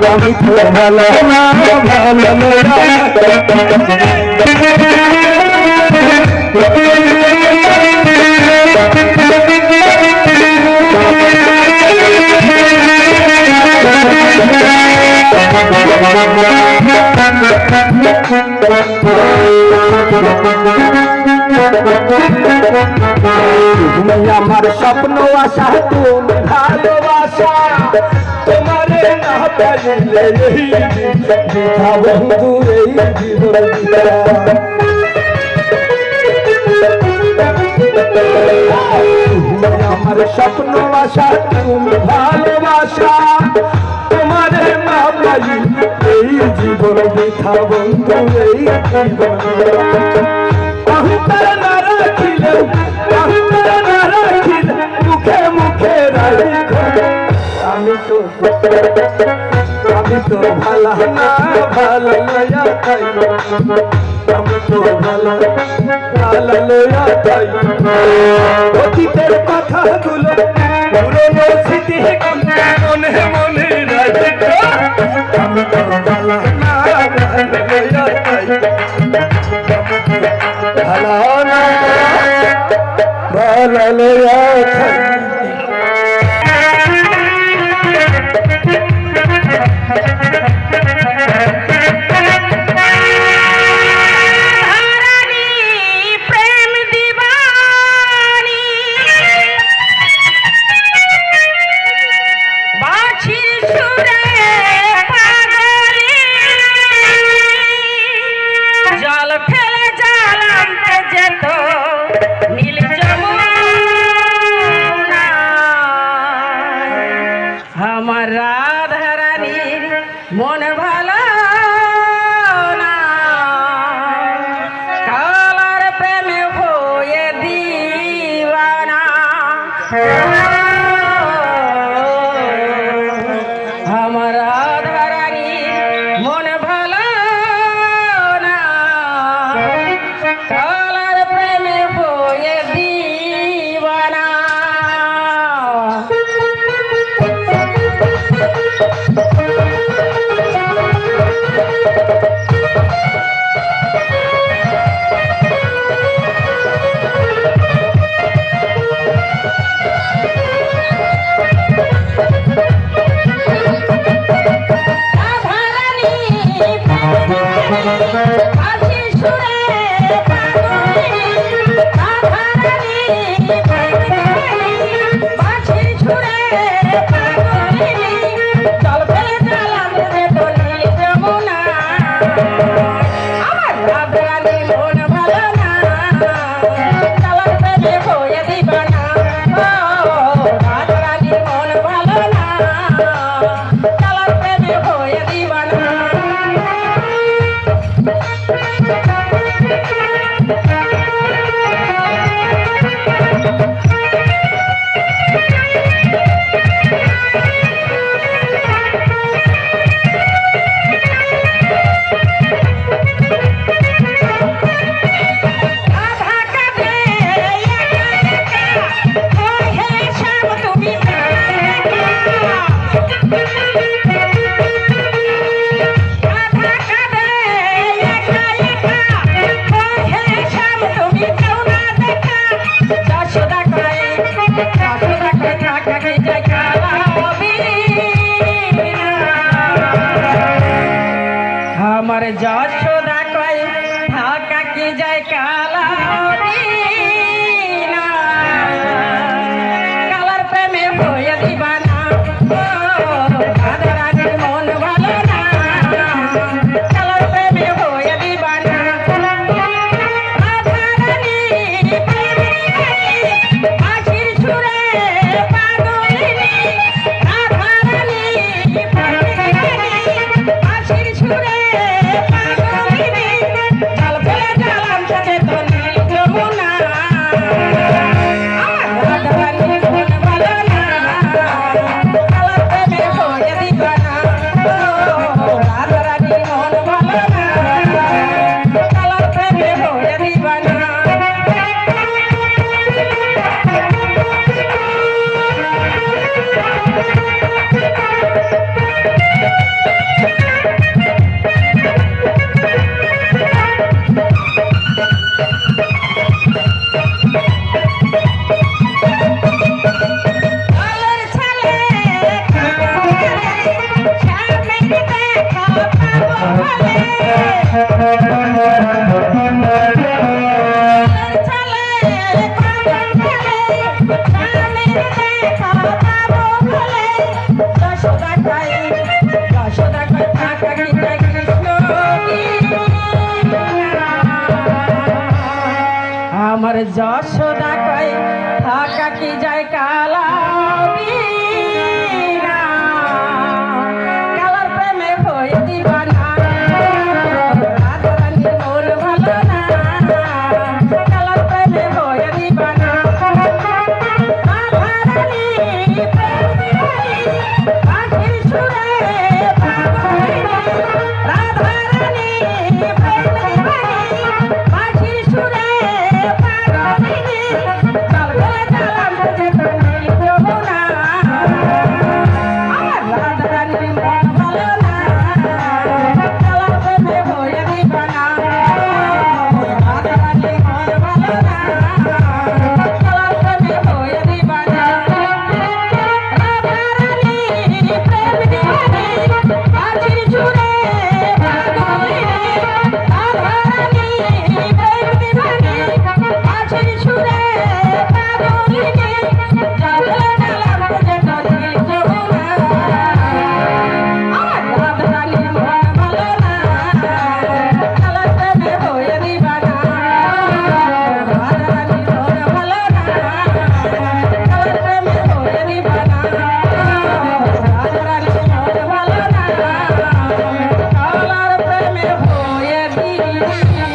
আমি তো ভালো না ভালো তুমি আমার স্বপ্ন আশা তুমি ভালোবাসা তোমারে না পাইলে বন্ধু এই জীবন আমার স্বপ্ন আশা তুমি ভালোবাসা তোমারে না পাইলে এই জীবন বৃথা বন্ধু এই জীবন অহংকার না রাখিলে অহংকার না রাখিলে মুখে মুখে আমি তো ভালো না ভালো লয়া তাই আমি তো ভালো লয়া তাই অতীতের কথাগুলো পুরনো স্মৃতি মনে মনে রাখি আমি তো ভালো না ভালো লয়া তাই ভালো না ভালো লয়া তাই মন ভালো না কালার প্রেমে হয়ে দিওয়ানা আমার রাধারানী মন ভালো না কালার প্রেমে হয়ে দিওয়ানা আমার যশোদা কয় ঢাকা কি যায় কালা কালার প্রেমে হয়ে দিবানা রাধারানীর মন ভালো না কালার প্রেমে হয়ে দিবানা রাধারানী আখির ছুড়ে পাগলিনী রাধারানী আখির ছুড়ে আমার যশোদা কয় থাকা কি যায় কালা বিনা, কালার প্রেমে হয়ে দিবানা। রাধারানীর মন ভালো না, কালার প্রেমে হয়ে দিবানা। রাধারানী প্রেম দিবানী, পাখির সুরে পাগল হইনি। রাধারানী প্রেম দিবানী, পাখির সুরে পাগল হইনি। চল গেলে চালাম বুঝে তো নেই যমুনা। আমার রাধারানীর মন ভালো না, কালার প্রেমে হয়ে দিবানা। রাধারানীর মন ভালো না, কালার প্রেমে হয়ে দিবানা। রাধারানী প্রেম দিবানী, পাখির সুরে পাগল হইনি। রাধারানী প্রেম দিবানী, পাখির সুরে পাগল হইনি। চল গেলে চালাম বুঝে তো নেই যমুনা। আমার রাধারানীর মন ভালো না, কালার প্রেমে হয়ে দিবানা। রাধারানীর মন ভালো না, কালার প্রেমে হয়ে দিবানা। রাধারানীর মন ভালো না, কালার প্রেমে হয়ে দিবানা।